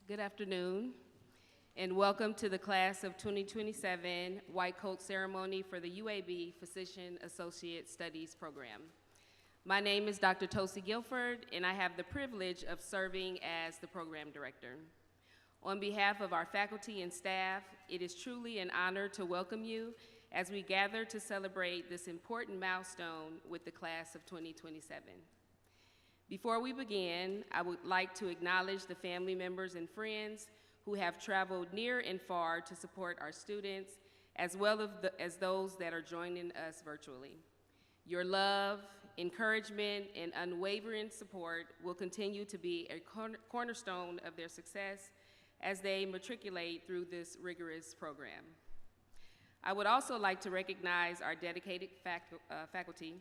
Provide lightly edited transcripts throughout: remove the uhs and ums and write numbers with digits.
Good afternoon, and welcome to the class of 2027 White Coat Ceremony for the UAB Physician Associate Studies Program. My name is Dr. Tosi Guilford, and I have the privilege of serving as the program director. On behalf of our faculty and staff, it is truly an honor to welcome you as we gather to celebrate this important milestone with the class of 2027. Before we begin, I would like to acknowledge the family members and friends who have traveled near and far to support our students, as well as those that are joining us virtually. Your love, encouragement, and unwavering support will continue to be a cornerstone of their success as they matriculate through this rigorous program. I would also like to recognize our dedicated faculty,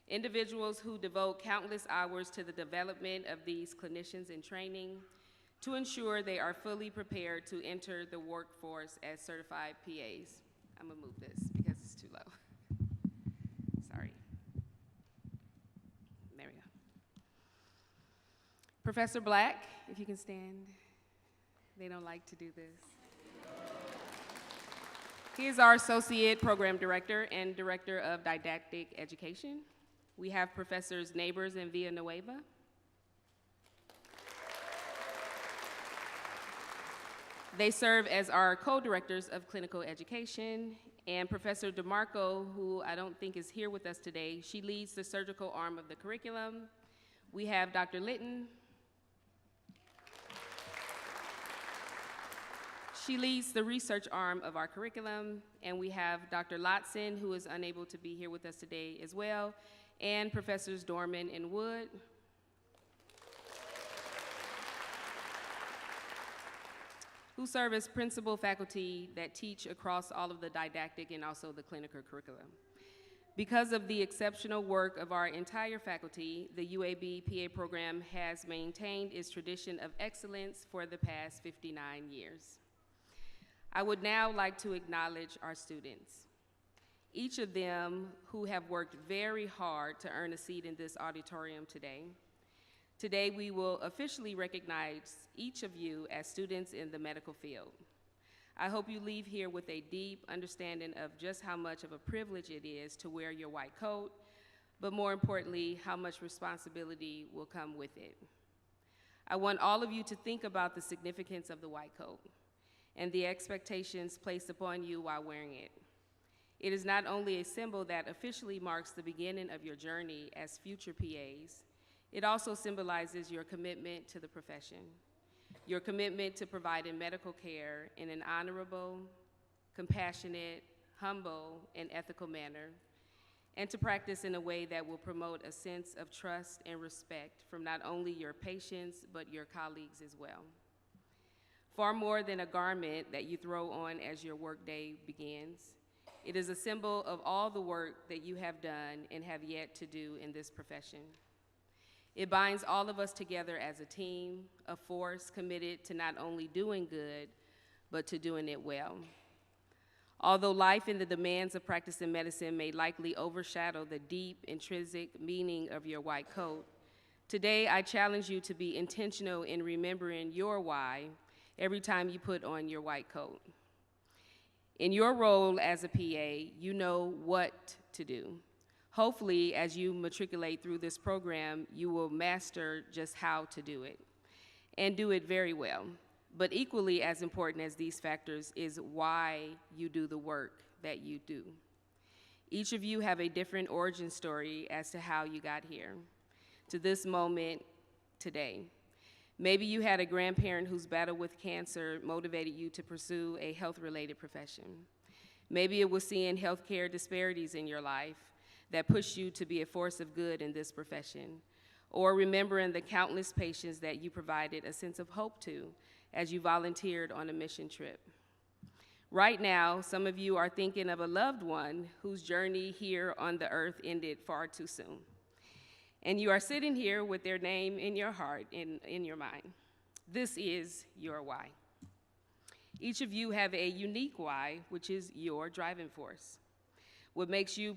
individuals who devote countless hours to the development of these clinicians in training to ensure they are fully prepared to enter the workforce as certified PAs. I'm gonna move this because it's too low. Sorry. There we go. Professor Black, if you can stand. They don't like to do this. He is our Associate Program Director and Director of Didactic Education. We have Professors Neighbors and Villanueva. They serve as our co-directors of clinical education, and Professor DeMarco, who I don't think is here with us today, she leads the surgical arm of the curriculum. We have Dr. Litton. She leads the research arm of our curriculum, and we have Dr. Lotson, who is unable to be here with us today as well, and Professors Dorman and Wood. Who serve as principal faculty that teach across all of the didactic and also the clinical curriculum. Because of the exceptional work of our entire faculty, the UAB PA program has maintained its tradition of excellence for the past 59 years. I would now like to acknowledge our students, each of them who have worked very hard to earn a seat in this auditorium today. Today, we will officially recognize each of you as students in the medical field. I hope you leave here with a deep understanding of just how much of a privilege it is to wear your white coat, but more importantly, how much responsibility will come with it. I want all of you to think about the significance of the white coat and the expectations placed upon you while wearing it. It is not only a symbol that officially marks the beginning of your journey as future PAs, it also symbolizes your commitment to the profession, your commitment to providing medical care in an honorable, compassionate, humble, and ethical manner, and to practice in a way that will promote a sense of trust and respect from not only your patients, but your colleagues as well. Far more than a garment that you throw on as your workday begins, it is a symbol of all the work that you have done and have yet to do in this profession. It binds all of us together as a team, a force committed to not only doing good, but to doing it well. Although life and the demands of practicing medicine may likely overshadow the deep, intrinsic meaning of your white coat, today I challenge you to be intentional in remembering your why every time you put on your white coat. In your role as a PA, you know what to do. Hopefully, as you matriculate through this program, you will master just how to do it, and do it very well. But equally as important as these factors is why you do the work that you do. Each of you have a different origin story as to how you got here, to this moment today. Maybe you had a grandparent whose battle with cancer motivated you to pursue a health-related profession. Maybe it was seeing healthcare disparities in your life that pushed you to be a force of good in this profession, or remembering the countless patients that you provided a sense of hope to as you volunteered on a mission trip. Right now, some of you are thinking of a loved one whose journey here on the earth ended far too soon. And you are sitting here with their name in your heart and in your mind. This is your why. Each of you have a unique why, which is your driving force, what makes you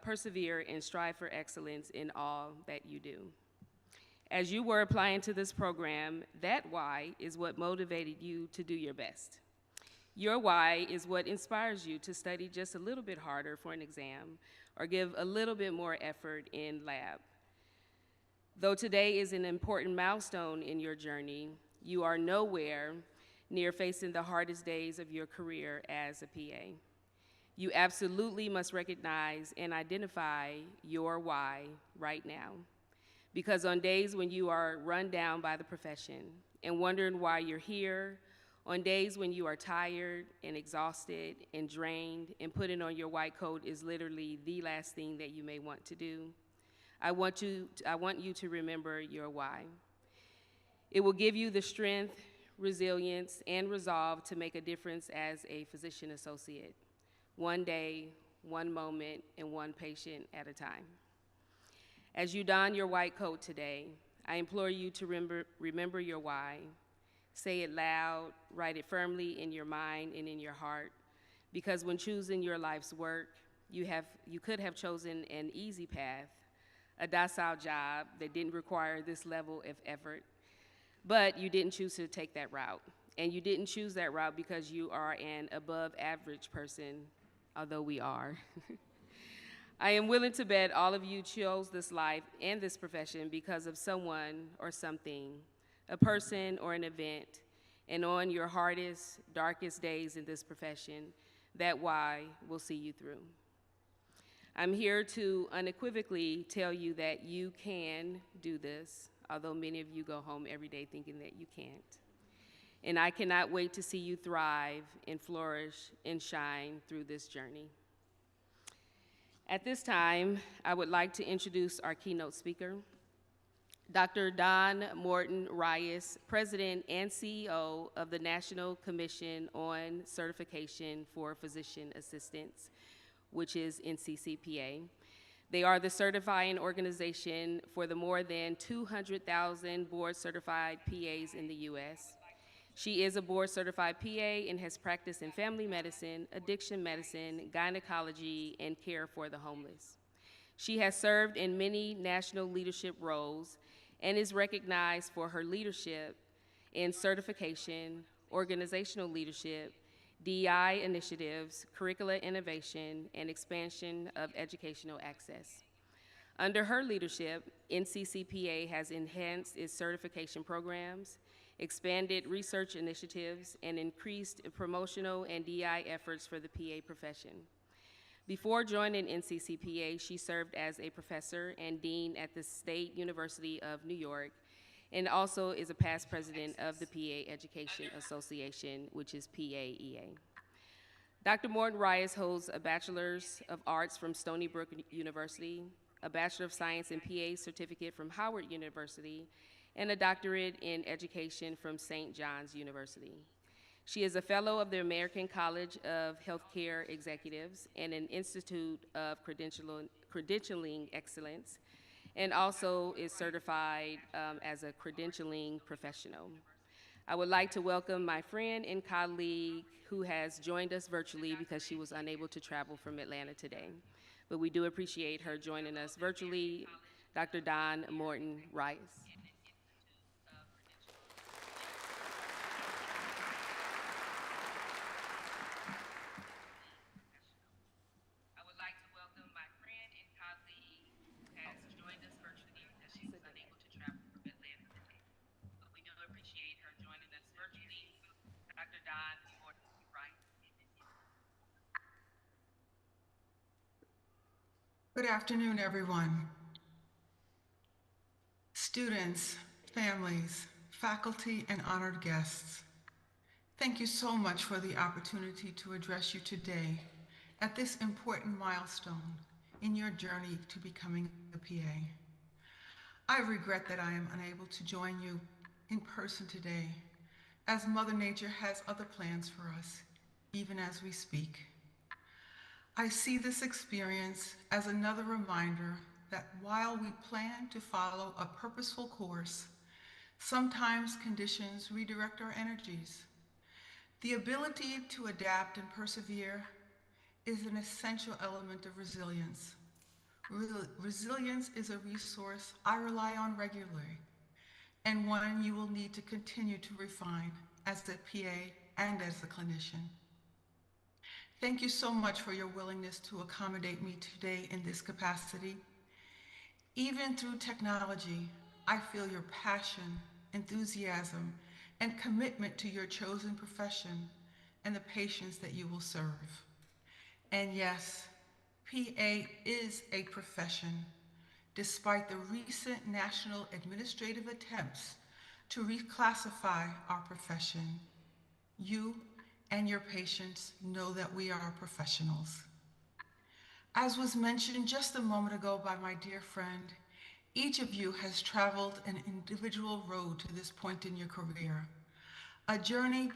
persevere and strive for excellence in all that you do. As you were applying to this program, that why is what motivated you to do your best. Your why is what inspires you to study just a little bit harder for an exam or give a little bit more effort in lab. Though today is an important milestone in your journey, you are nowhere near facing the hardest days of your career as a PA. You absolutely must recognize and identify your why right now. Because on days when you are run down by the profession and wondering why you're here, on days when you are tired and exhausted and drained and putting on your white coat is literally the last thing that you may want to do, I want you to remember your why. It will give you the strength, resilience, and resolve to make a difference as a physician associate, one day, one moment, and one patient at a time. As you don your white coat today, I implore you to remember your why. Say it loud, write it firmly in your mind and in your heart, because when choosing your life's work, you could have chosen an easy path, a docile job that didn't require this level of effort, but you didn't choose to take that route. And you didn't choose that route because you are an above average person, although we are. I am willing to bet all of you chose this life and this profession because of someone or something, a person or an event, and on your hardest, darkest days in this profession, that why will see you through. I'm here to unequivocally tell you that you can do this, although many of you go home every day thinking that you can't. And I cannot wait to see you thrive and flourish and shine through this journey. At this time, I would like to introduce our keynote speaker, Dr. Don Morton Reyes, President and CEO of the National Commission on Certification for Physician Assistants, which is NCCPA. They are the certifying organization for the more than 200,000 board-certified PAs in the U.S. She is a board-certified PA and has practiced in family medicine, addiction medicine, gynecology, and care for the homeless. She has served in many national leadership roles and is recognized for her leadership in certification, organizational leadership, DEI initiatives, curricula innovation, and expansion of educational access. Under her leadership, NCCPA has enhanced its certification programs, expanded research initiatives, and increased promotional and DEI efforts for the PA profession. Before joining NCCPA, she served as a professor and dean at the State University of New York, and also is a past president of the PA Education Association, which is PAEA. Dr. Morton Reyes holds a Bachelor's of Arts from Stony Brook University, a Bachelor of Science in PA certificate from Howard University, and a doctorate in education from St. John's University. She is a fellow of the American College of Healthcare Executives and an Institute of Credentialing Excellence, and also is certified as a credentialing professional. I would like to welcome my friend and colleague who has joined us virtually because she was unable to travel from Atlanta today. But we do appreciate her joining us virtually, Dr. Don Morton Reyes. Good afternoon, everyone. Students, families, faculty, and honored guests, thank you so much for the opportunity to address you today at this important milestone in your journey to becoming a PA. I regret that I am unable to join you in person today, as Mother Nature has other plans for us, even as we speak. I see this experience as another reminder that while we plan to follow a purposeful course, sometimes conditions redirect our energies. The ability to adapt and persevere is an essential element of resilience. Resilience is a resource I rely on regularly, and one you will need to continue to refine as a PA and as a clinician. Thank you so much for your willingness to accommodate me today in this capacity. Even through technology, I feel your passion, enthusiasm, and commitment to your chosen profession and the patients that you will serve. And yes, PA is a profession, despite the recent national administrative attempts to reclassify our profession. You and your patients know that we are professionals. As was mentioned just a moment ago by my dear friend, each of you has traveled an individual road to this point in your career. A journey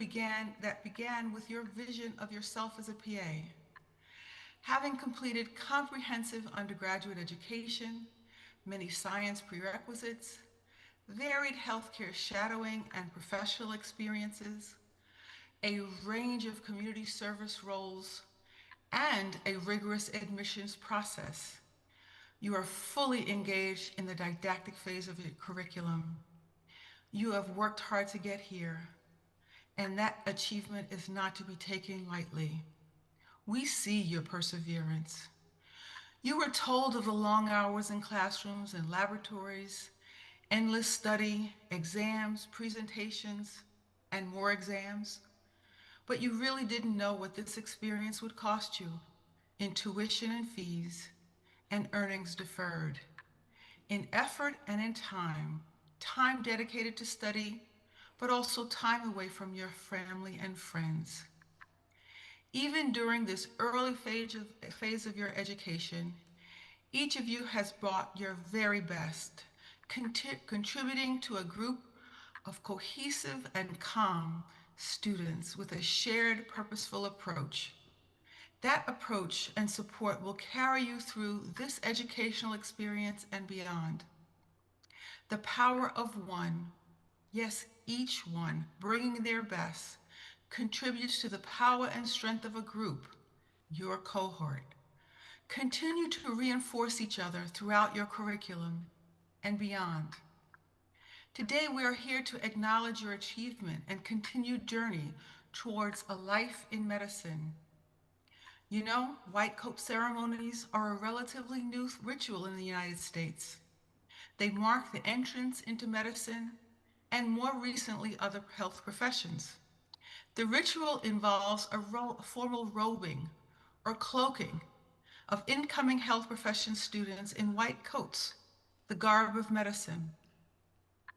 that began with your vision of yourself as a PA. Having completed comprehensive undergraduate education, many science prerequisites, varied healthcare shadowing and professional experiences, a range of community service roles, and a rigorous admissions process. You are fully engaged in the didactic phase of your curriculum. You have worked hard to get here, and that achievement is not to be taken lightly. We see your perseverance. You were told of the long hours in classrooms and laboratories, endless study, exams, presentations, and more exams. But you really didn't know what this experience would cost you in tuition and fees and earnings deferred, in effort and in time, time dedicated to study, but also time away from your family and friends. Even during this early phase of your education, each of you has brought your very best, contributing to a group of cohesive and calm students with a shared purposeful approach. That approach and support will carry you through this educational experience and beyond. The power of one, yes, each one, bringing their best, contributes to the power and strength of a group, your cohort. Continue to reinforce each other throughout your curriculum and beyond. Today, we are here to acknowledge your achievement and continued journey towards a life in medicine. You know, white coat ceremonies are a relatively new ritual in the United States. They mark the entrance into medicine and more recently other health professions. The ritual involves a formal robing or cloaking of incoming health profession students in white coats, the garb of medicine.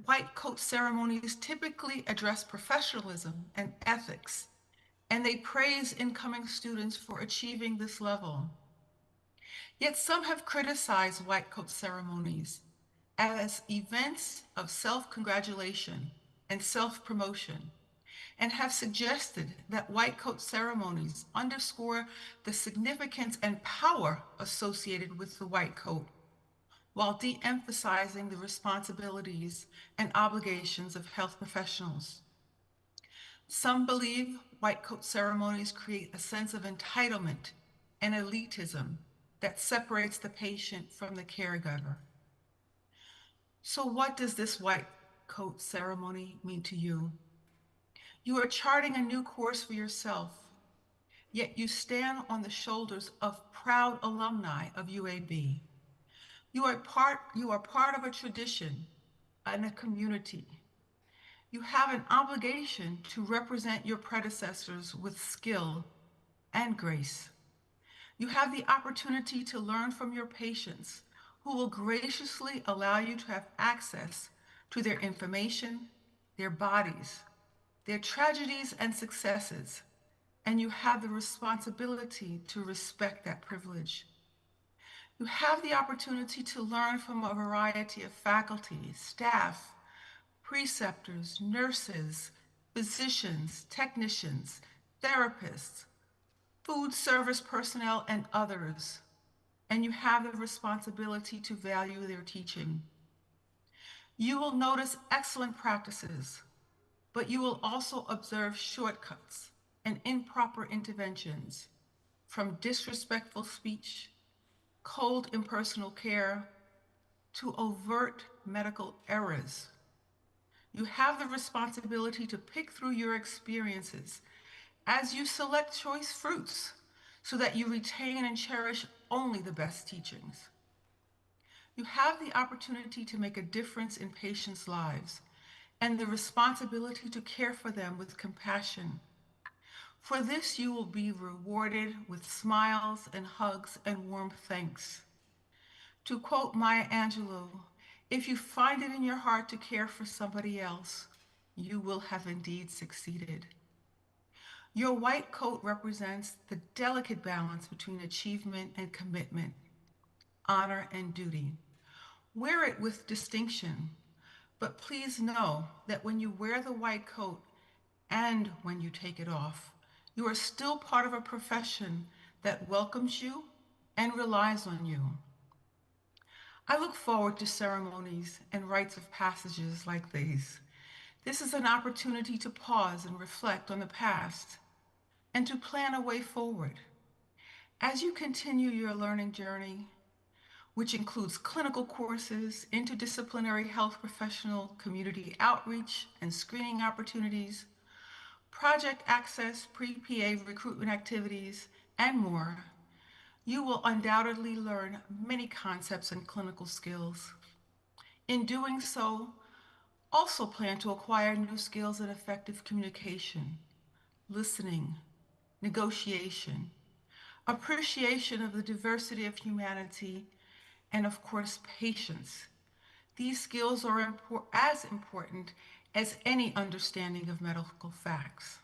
White coat ceremonies typically address professionalism and ethics, and they praise incoming students for achieving this level. Yet some have criticized white coat ceremonies as events of self-congratulation and self-promotion, and have suggested that white coat ceremonies underscore the significance and power associated with the white coat, while de-emphasizing the responsibilities and obligations of health professionals. Some believe white coat ceremonies create a sense of entitlement and elitism that separates the patient from the caregiver. So what does this white coat ceremony mean to you? You are charting a new course for yourself, yet you stand on the shoulders of proud alumni of UAB. You are part of a tradition and a community. You have an obligation to represent your predecessors with skill and grace. You have the opportunity to learn from your patients who will graciously allow you to have access to their information, their bodies, their tragedies and successes, and you have the responsibility to respect that privilege. You have the opportunity to learn from a variety of faculty, staff, preceptors, nurses, physicians, technicians, therapists, food service personnel, and others, and you have the responsibility to value their teaching. You will notice excellent practices, but you will also observe shortcuts and improper interventions, from disrespectful speech, cold impersonal care, to overt medical errors. You have the responsibility to pick through your experiences as you select choice fruits so that you retain and cherish only the best teachings. You have the opportunity to make a difference in patients' lives and the responsibility to care for them with compassion. For this, you will be rewarded with smiles and hugs and warm thanks. To quote Maya Angelou, if you find it in your heart to care for somebody else, you will have indeed succeeded. Your white coat represents the delicate balance between achievement and commitment, honor and duty. Wear it with distinction, but please know that when you wear the white coat and when you take it off, you are still part of a profession that welcomes you and relies on you. I look forward to ceremonies and rites of passages like these. This is an opportunity to pause and reflect on the past and to plan a way forward. As you continue your learning journey, which includes clinical courses, interdisciplinary health professional, community outreach and screening opportunities, project access, pre-PA recruitment activities, and more, you will undoubtedly learn many concepts and clinical skills. In doing so, also plan to acquire new skills in effective communication, listening, negotiation, appreciation of the diversity of humanity, and of course, patience. These skills are as important as any understanding of medical facts.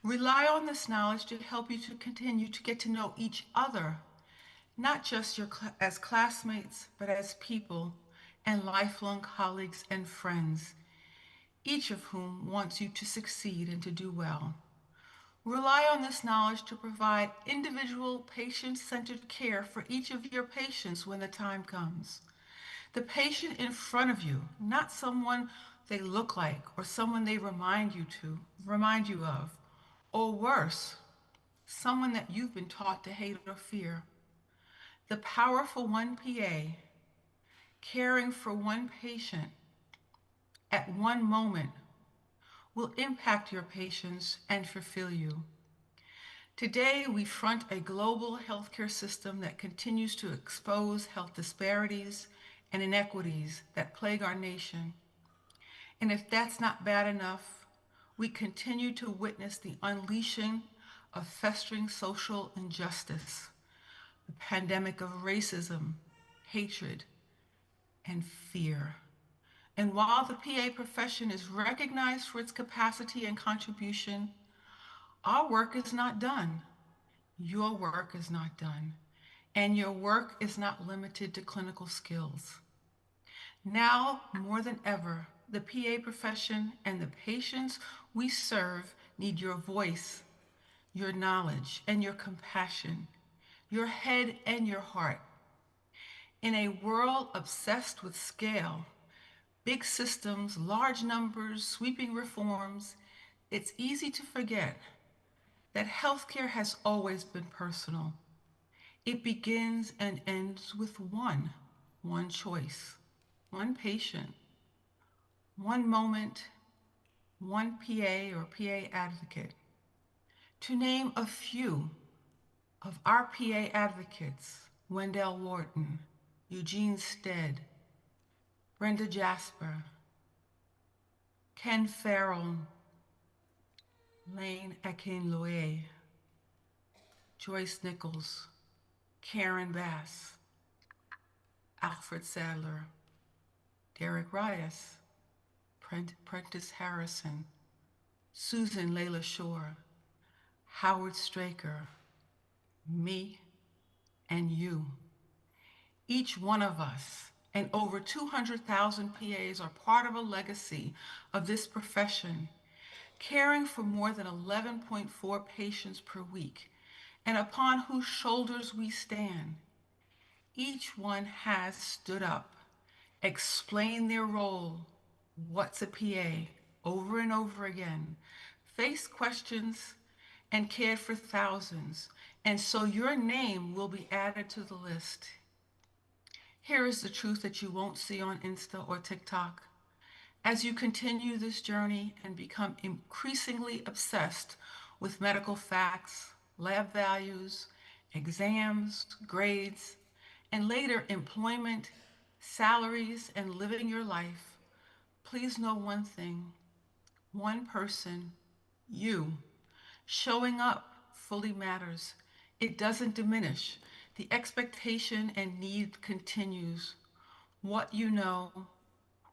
Rely on this knowledge to help you to continue to get to know each other, not just as classmates, but as people and lifelong colleagues and friends, each of whom wants you to succeed and to do well. Rely on this knowledge to provide individual patient-centered care for each of your patients when the time comes. The patient in front of you, not someone they look like or someone they remind you of, or worse, someone that you've been taught to hate or fear. The powerful one PA, caring for one patient at one moment, will impact your patients and fulfill you. Today, we front a global healthcare system that continues to expose health disparities and inequities that plague our nation. And if that's not bad enough, we continue to witness the unleashing of festering social injustice, the pandemic of racism, hatred, and fear. And while the PA profession is recognized for its capacity and contribution, our work is not done. Your work is not done. And your work is not limited to clinical skills. Now, more than ever, the PA profession and the patients we serve need your voice, your knowledge, and your compassion, your head and your heart. In a world obsessed with scale, big systems, large numbers, sweeping reforms, it's easy to forget that healthcare has always been personal. It begins and ends with one choice, one patient, one moment, one PA or PA advocate. To name a few of our PA advocates: Wendell Wharton, Eugene Stead, Brenda Jasper, Ken Farrell, Lane Akinloye, Joyce Nichols, Karen Bass, Alfred Sadler, Derek Rias, Prentice Harrison, Susan Layla Shore, Howard Straker, me, and you. Each one of us and over 200,000 PAs are part of a legacy of this profession, caring for more than 11.4 patients per week, and upon whose shoulders we stand. Each one has stood up, explained their role, what's a PA, over and over again, faced questions, and cared for thousands. And so your name will be added to the list. Here is the truth that you won't see on Insta or TikTok. As you continue this journey and become increasingly obsessed with medical facts, lab values, exams, grades, and later employment, salaries, and living your life, please know one thing: one person, you, showing up fully matters. It doesn't diminish. The expectation and need continues. What you know,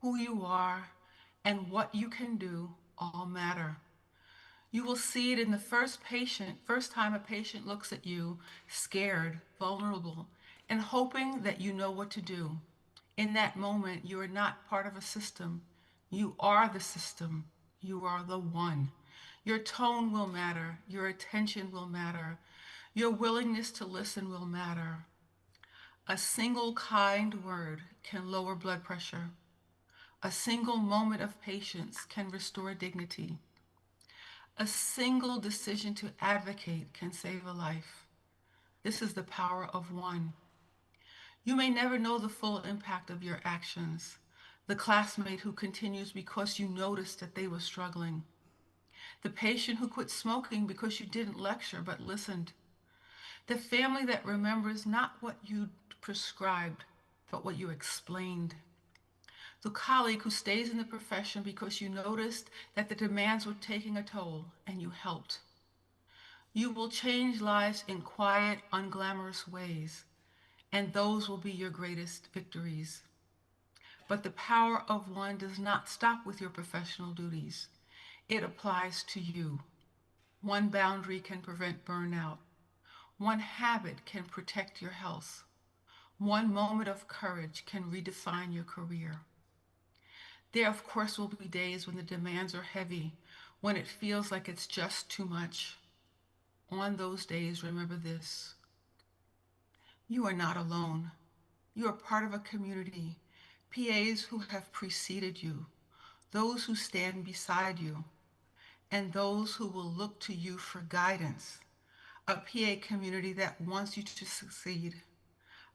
who you are, and what you can do all matter. You will see it in the first time a patient looks at you, scared, vulnerable, and hoping that you know what to do. In that moment, you are not part of a system. You are the system. You are the one. Your tone will matter. Your attention will matter. Your willingness to listen will matter. A single kind word can lower blood pressure. A single moment of patience can restore dignity. A single decision to advocate can save a life. This is the power of one. You may never know the full impact of your actions. The classmate who continues because you noticed that they were struggling. The patient who quit smoking because you didn't lecture but listened. The family that remembers not what you prescribed, but what you explained. The colleague who stays in the profession because you noticed that the demands were taking a toll and you helped. You will change lives in quiet, unglamorous ways, and those will be your greatest victories. But the power of one does not stop with your professional duties. It applies to you. One boundary can prevent burnout. One habit can protect your health. One moment of courage can redefine your career. There, of course, will be days when the demands are heavy, when it feels like it's just too much. On those days, remember this: you are not alone. You are part of a community, PAs who have preceded you, those who stand beside you, and those who will look to you for guidance. A PA community that wants you to succeed,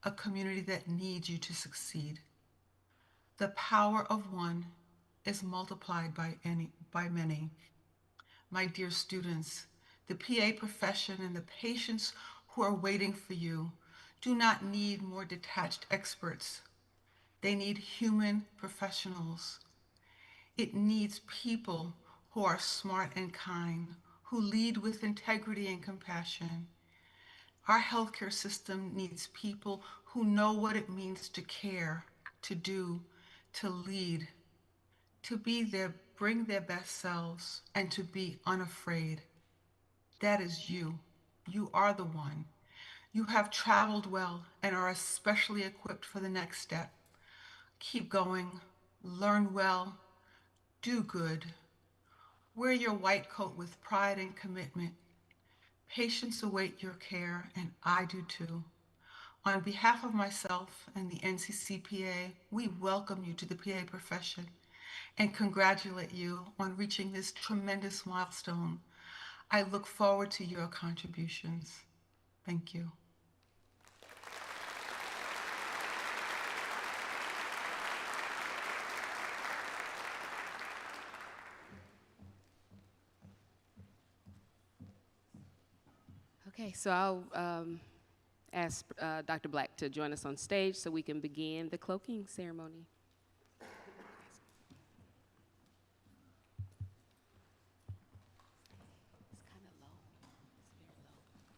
a community that needs you to succeed. The power of one is multiplied by many. My dear students, the PA profession and the patients who are waiting for you do not need more detached experts. They need human professionals. It needs people who are smart and kind, who lead with integrity and compassion. Our healthcare system needs people who know what it means to care, to do, to lead, to be there, bring their best selves, and to be unafraid. That is you. You are the one. You have traveled well and are especially equipped for the next step. Keep going, learn well, do good. Wear your white coat with pride and commitment. Patients await your care, and I do too. On behalf of myself and the NCCPA, we welcome you to the PA profession and congratulate you on reaching this tremendous milestone. I look forward to your contributions. Thank you. Okay, so I'll ask Dr. Black to join us on stage so we can begin the cloaking ceremony. It's kind of low. It's very low.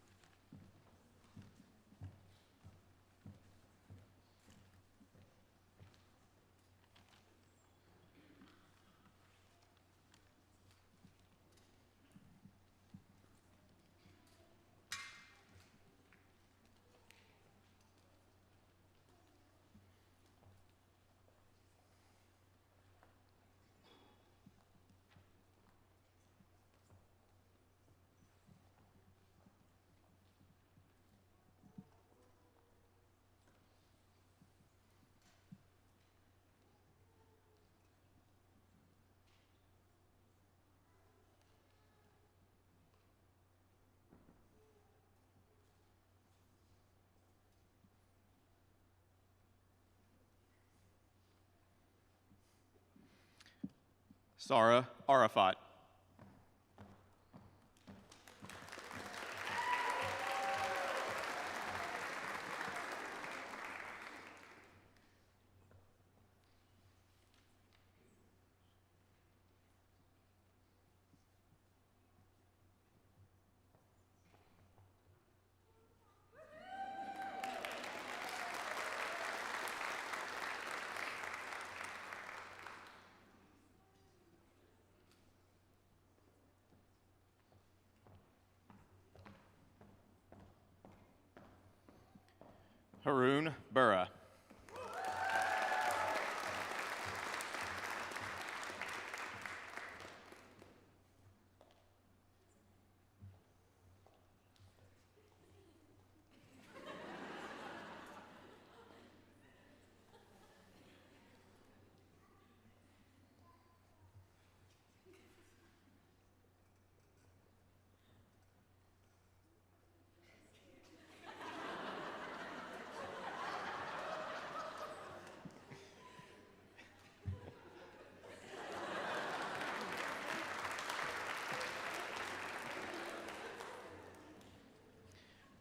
Sarah Arafat. Haroon Burra.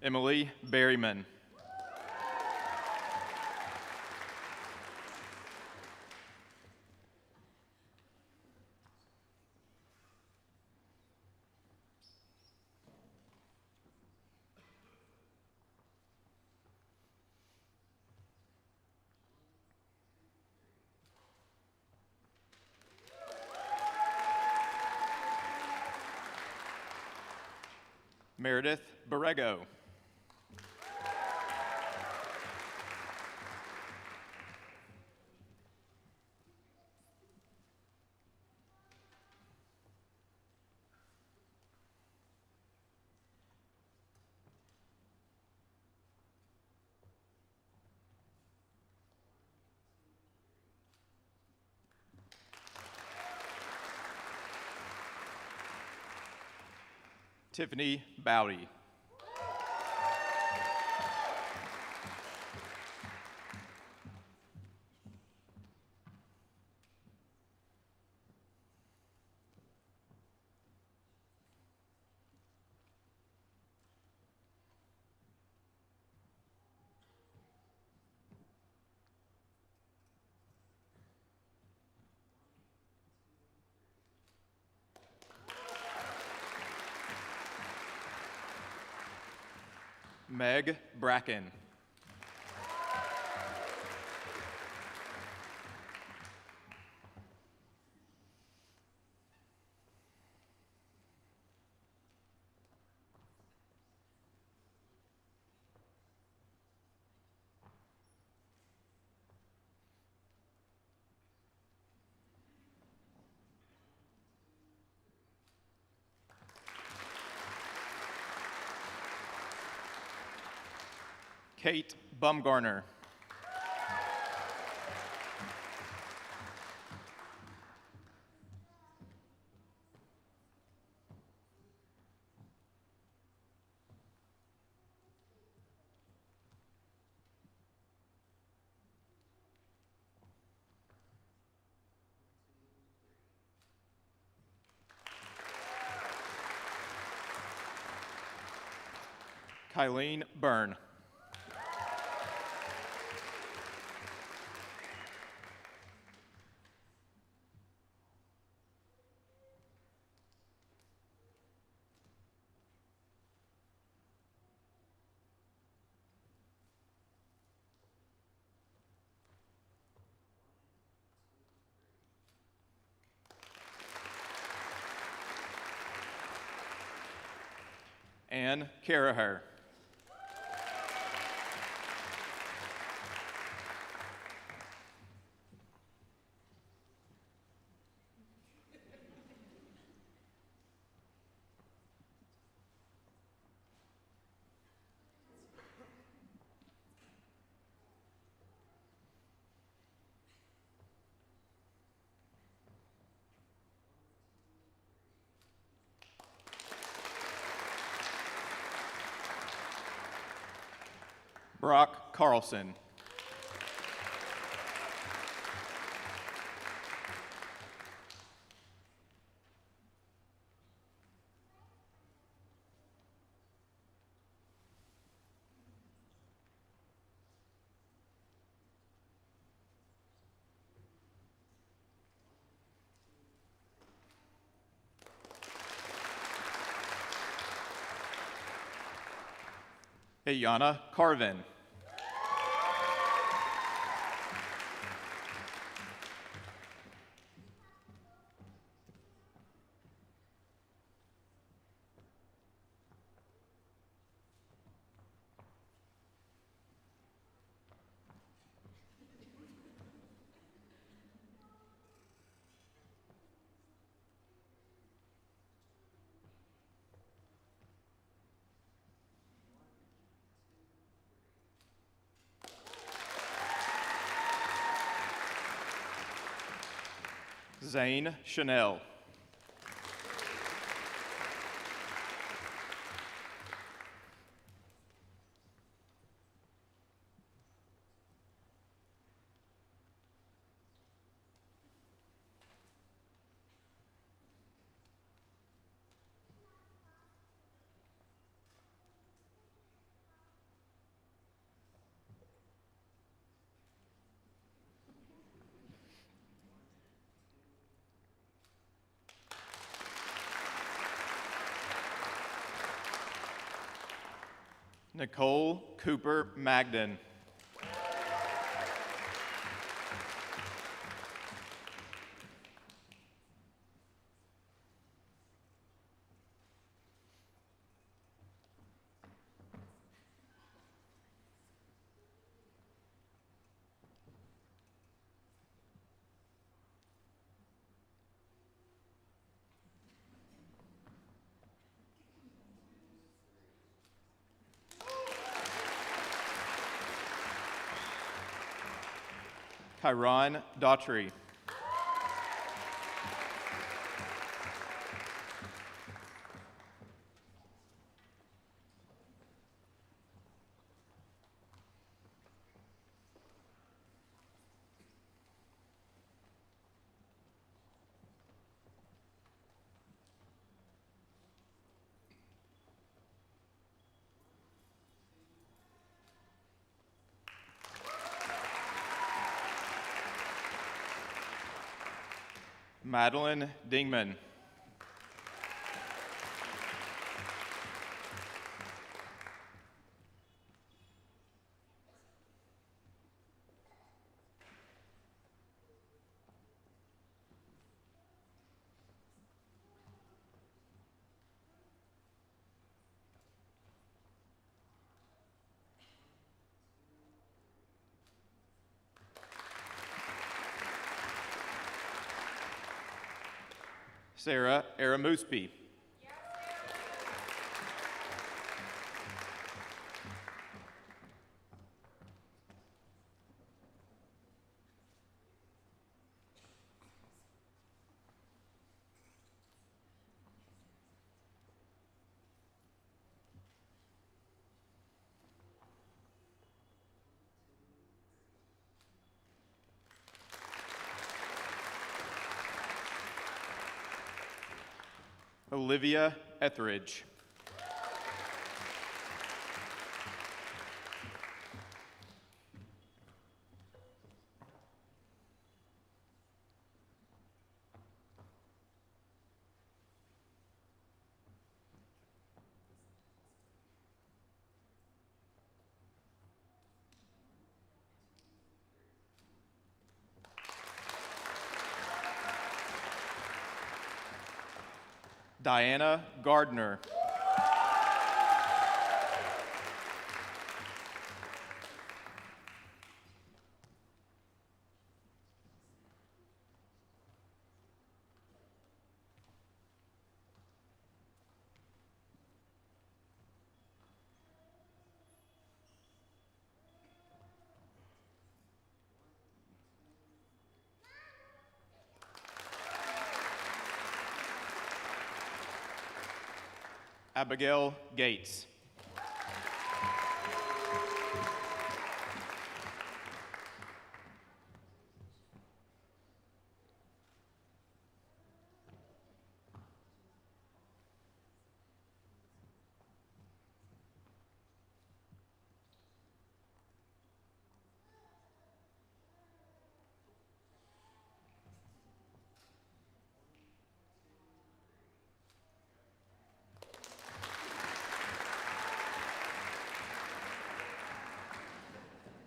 Emily Berryman. Meredith Borrego. Tiffany Bowdy. Meg Bracken. Kate Bumgarner. Kylene Byrne. Anne Caraher. Brock Carlson. Ayana Carvin. Zane Chanel. Nicole Cooper Magden. Kyron Daughtry. Madeline Dingman. Sarah Aramuspi. Olivia Etheridge. Diana Gardner. Abigail Gates.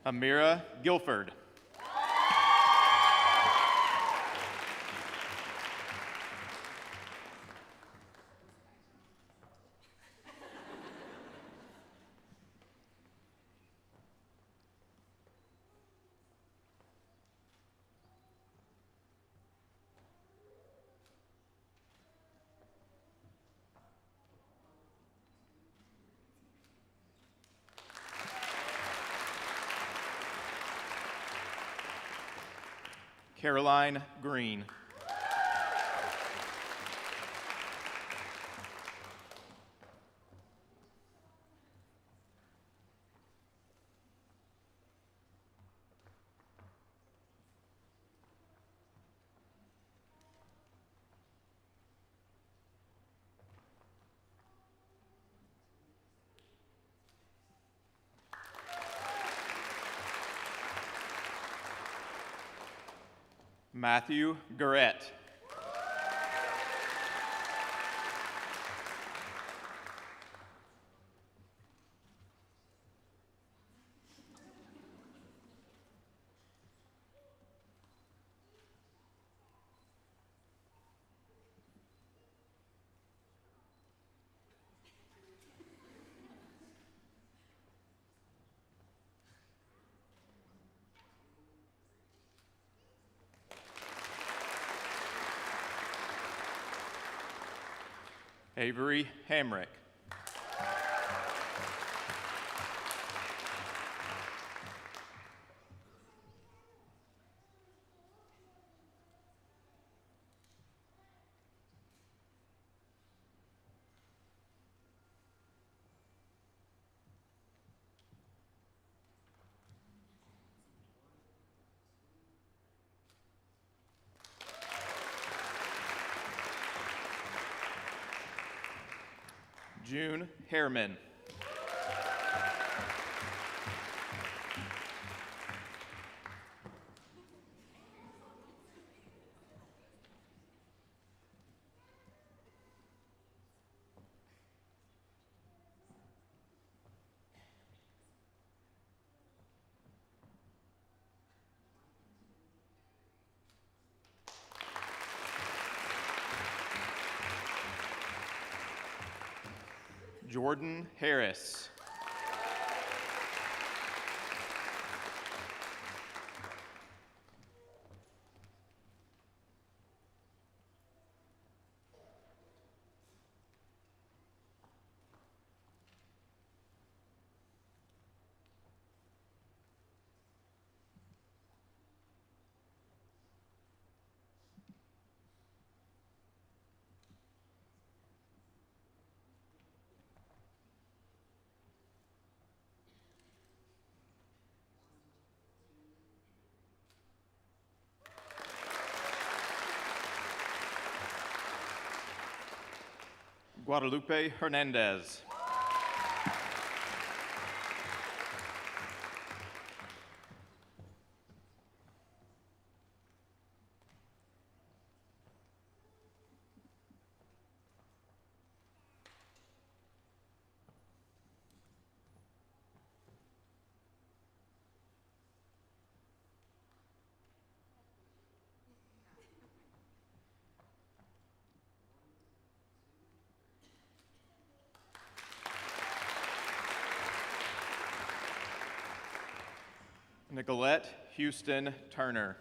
Amira Guilford. Caroline Green. Matthew Garrett. Avery Hamrick. June Harriman. Jordan Harris. Guadalupe Hernandez. Nicolette Houston Turner.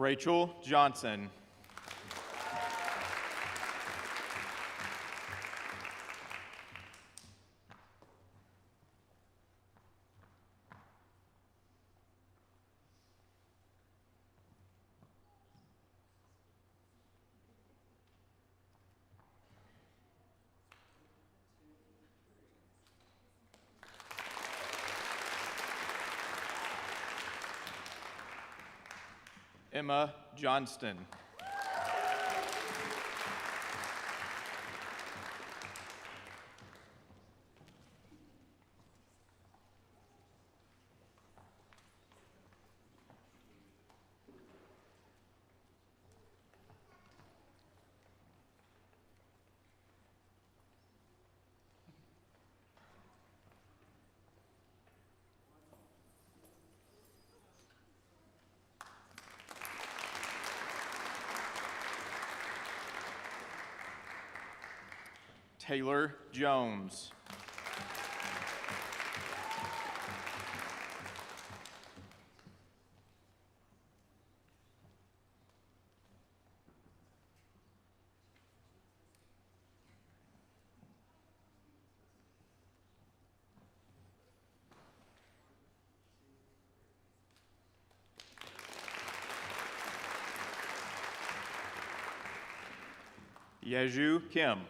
Rachel Johnson. Emma Johnston. Taylor Jones. Yeju Kim.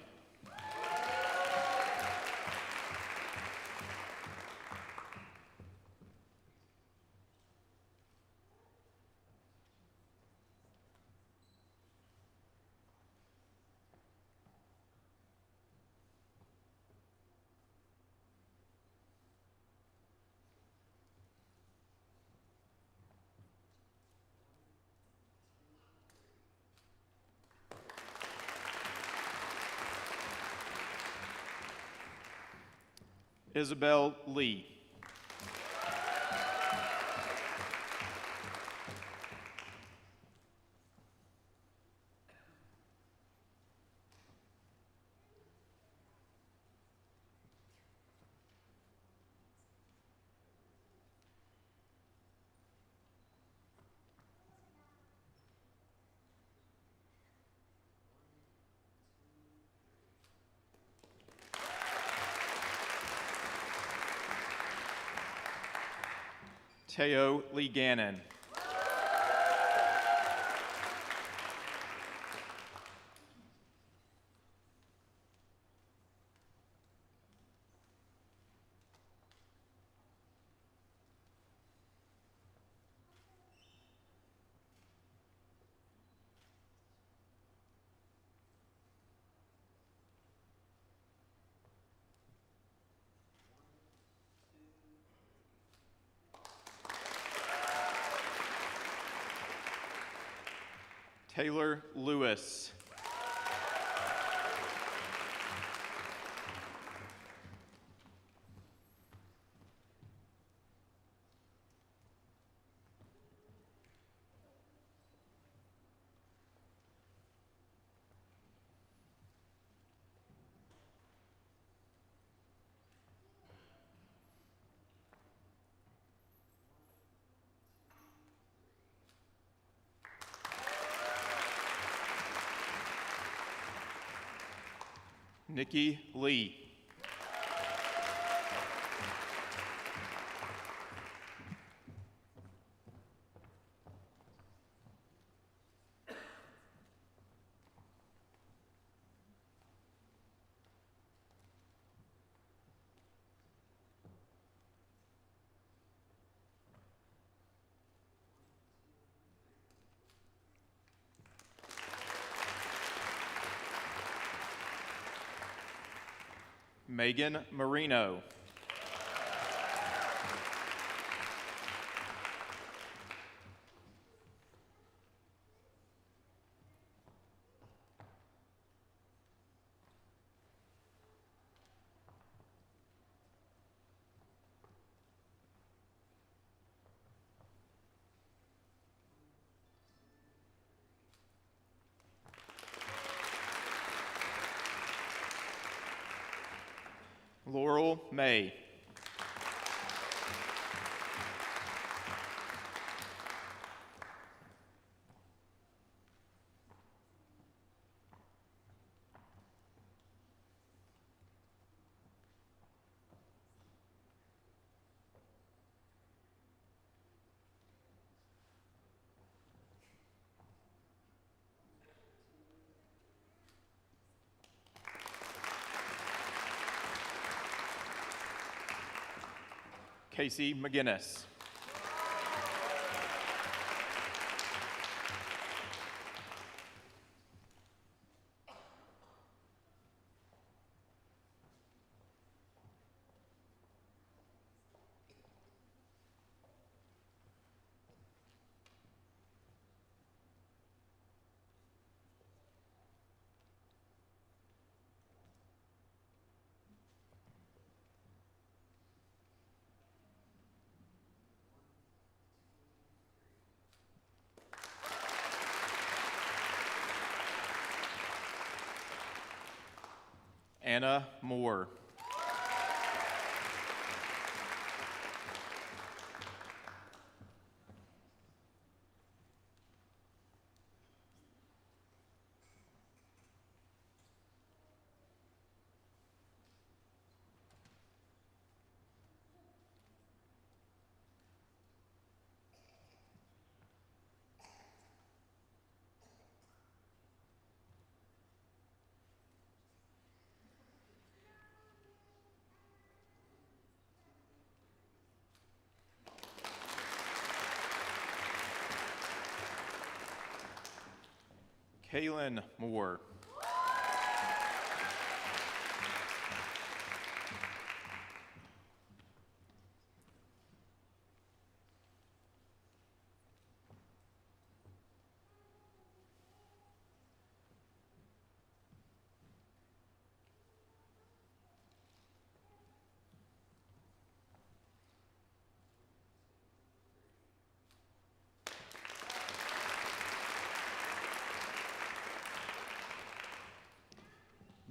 Isabel Lee. Teo Lee Gannon. Taylor Lewis. Nikki Lee. Megan Marino. Laurel May. Casey McGinnis. Anna Moore. Kaylin Moore.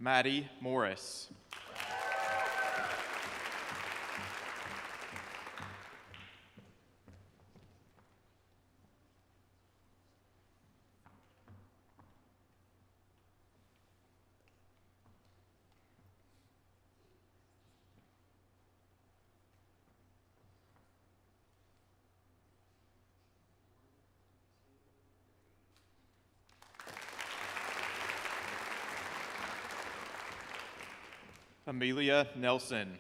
Maddie Morris. Amelia Nelson.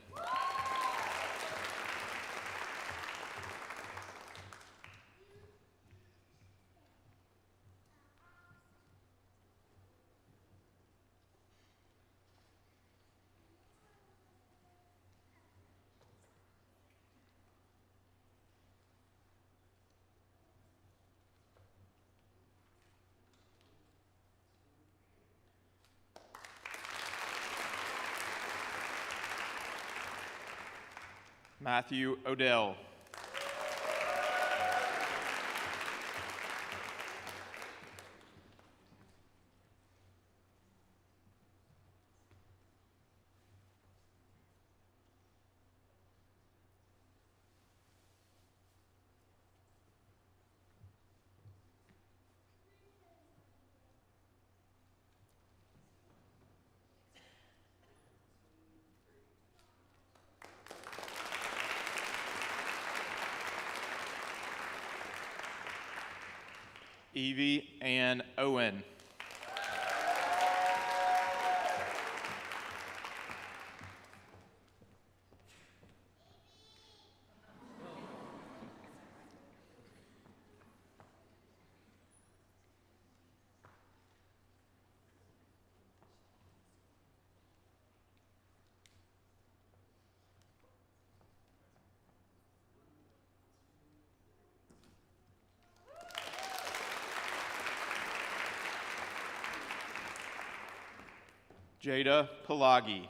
Matthew Odell. Evie Ann Owen. Jada Pelagi.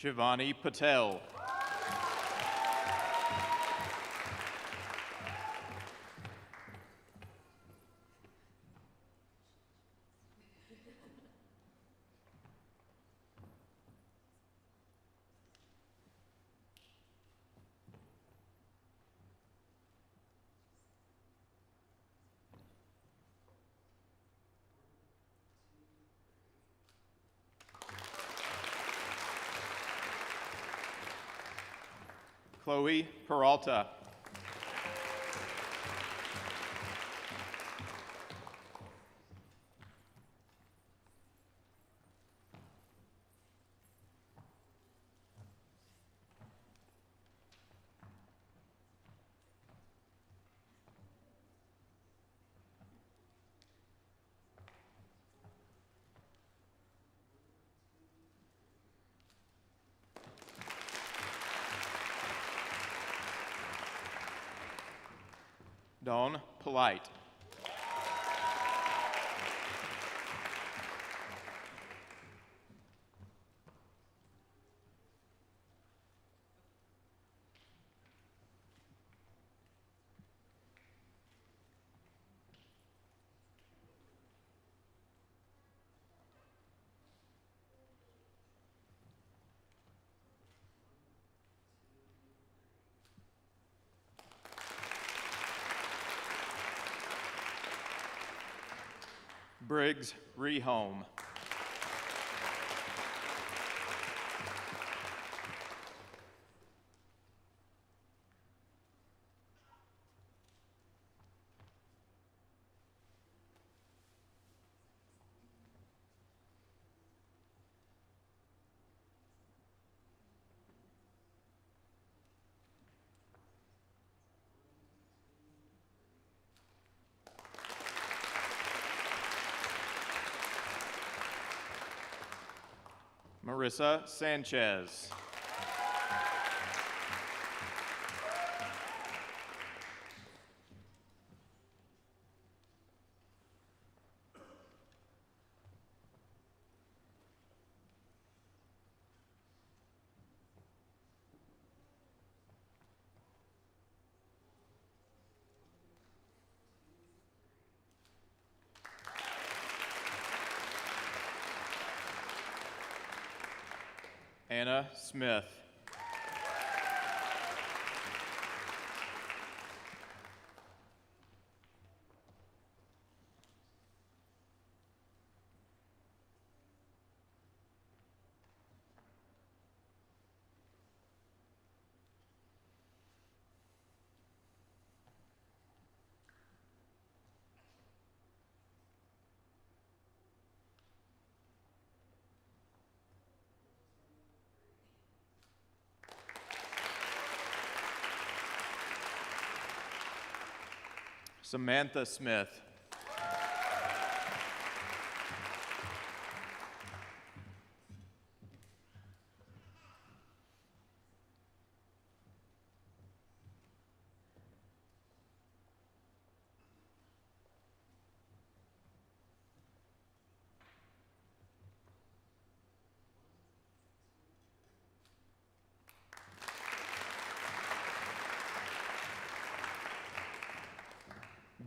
Shivani Patel. Chloe Peralta. Dawn Polite. Briggs Rehome. Marissa Sanchez. Anna Smith. Samantha Smith.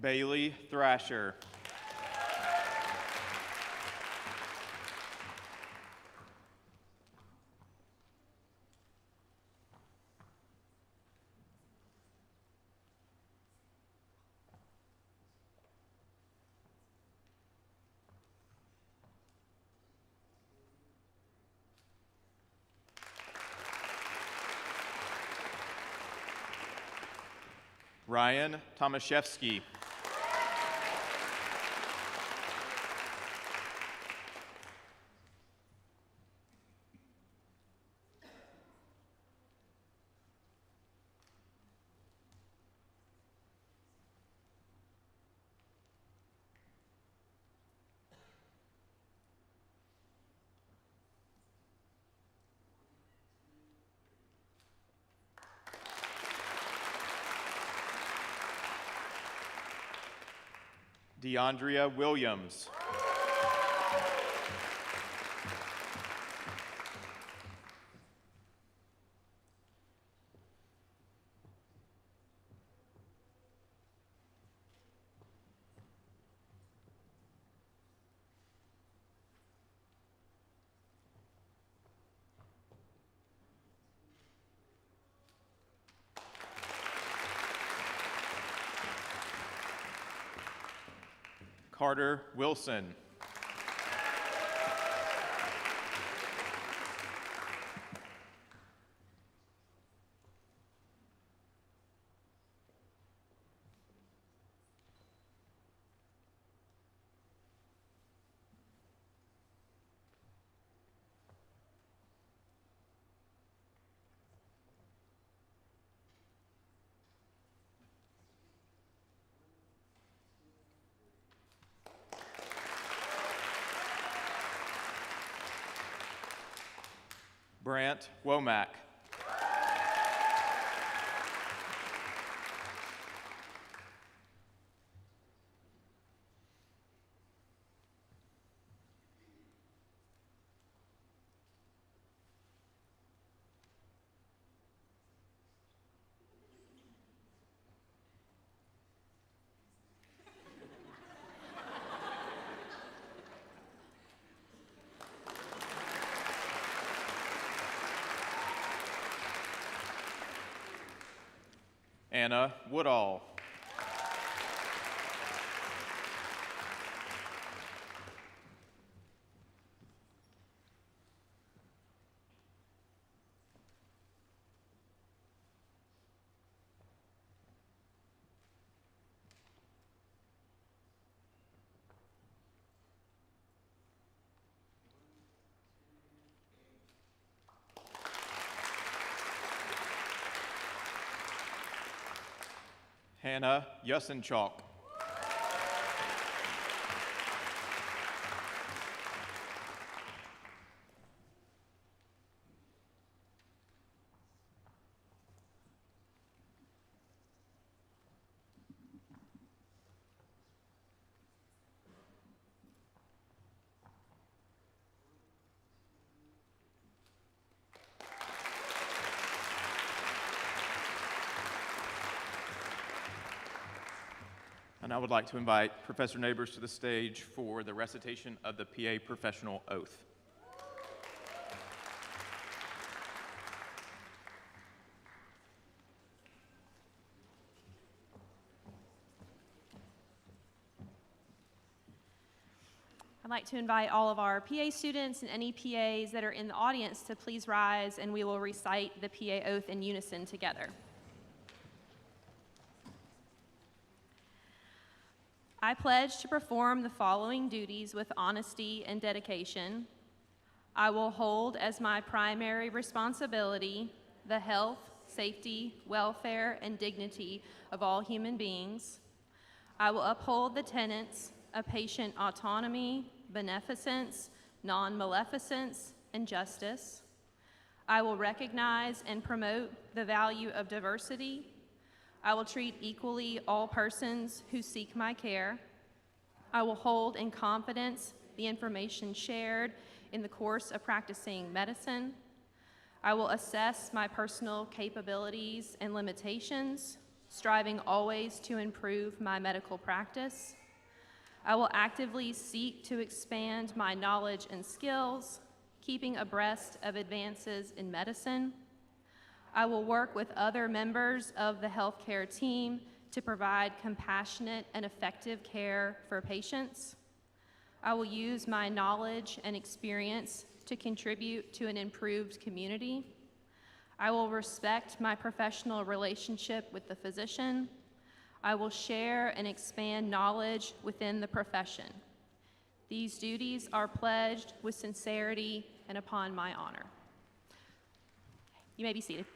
Bailey Thrasher. Ryan Tomaszewski. DeAndrea Williams. Carter Wilson. Brant Womack. Hannah Woodall. Hannah Yusenchuk. And I would like to invite Professor Neighbors to the stage for the recitation of the PA Professional Oath. I'd like to invite all of our PA students and any PAs that are in the audience to please rise, and we will recite the PA oath in unison together. I pledge to perform the following duties with honesty and dedication. I will hold as my primary responsibility the health, safety, welfare, and dignity of all human beings. I will uphold the tenets of patient autonomy, beneficence, non-maleficence, and justice. I will recognize and promote the value of diversity. I will treat equally all persons who seek my care. I will hold in confidence the information shared in the course of practicing medicine. I will assess my personal capabilities and limitations, striving always to improve my medical practice. I will actively seek to expand my knowledge and skills, keeping abreast of advances in medicine. I will work with other members of the healthcare team to provide compassionate and effective care for patients. I will use my knowledge and experience to contribute to an improved community. I will respect my professional relationship with the physician. I will share and expand knowledge within the profession. These duties are pledged with sincerity and upon my honor. You may be seated.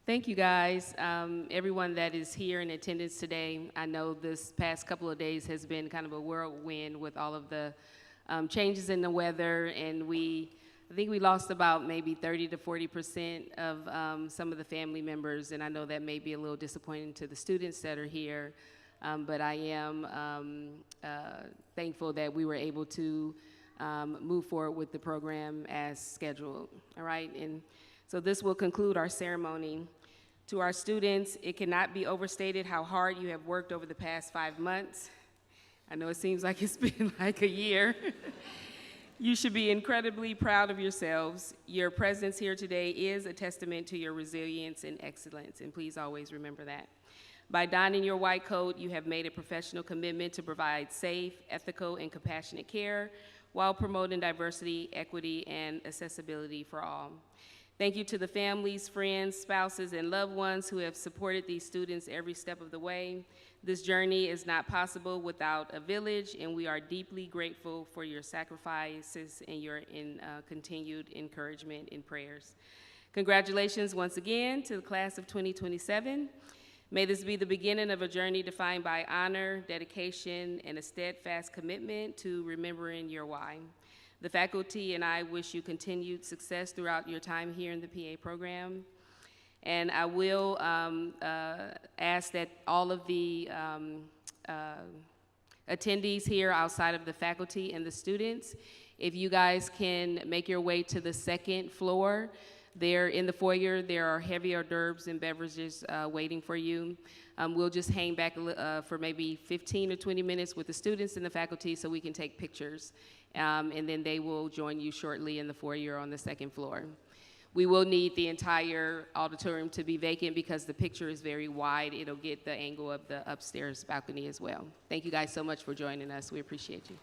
Thank you, guys. Everyone that is here in attendance today, I know this past couple of days has been kind of a whirlwind with all of the changes in the weather, and I think we lost about maybe 30 to 40% of some of the family members, and I know that may be a little disappointing to the students that are here, but I am thankful that we were able to move forward with the program as scheduled, all right? And so this will conclude our ceremony. To our students, it cannot be overstated how hard you have worked over the past 5 months. I know it seems like it's been like a year. You should be incredibly proud of yourselves. Your presence here today is a testament to your resilience and excellence, and please always remember that. By donning your white coat, you have made a professional commitment to provide safe, ethical, and compassionate care while promoting diversity, equity, and accessibility for all. Thank you to the families, friends, spouses, and loved ones who have supported these students every step of the way. This journey is not possible without a village, and we are deeply grateful for your sacrifices and your continued encouragement and prayers. Congratulations once again to the class of 2027. May this be the beginning of a journey defined by honor, dedication, and a steadfast commitment to remembering your why. The faculty and I wish you continued success throughout your time here in the PA program. And I will ask that all of the attendees here outside of the faculty and the students, if you guys can make your way to the second floor, There in the foyer, there are heavy hors d'oeuvres and beverages waiting for you. We'll just hang back for maybe 15 or 20 minutes with the students and the faculty so we can take pictures. And then they will join you shortly in the foyer on the second floor. We will need the entire auditorium to be vacant because the picture is very wide. It'll get the angle of the upstairs balcony as well. Thank you guys so much for joining us. We appreciate you.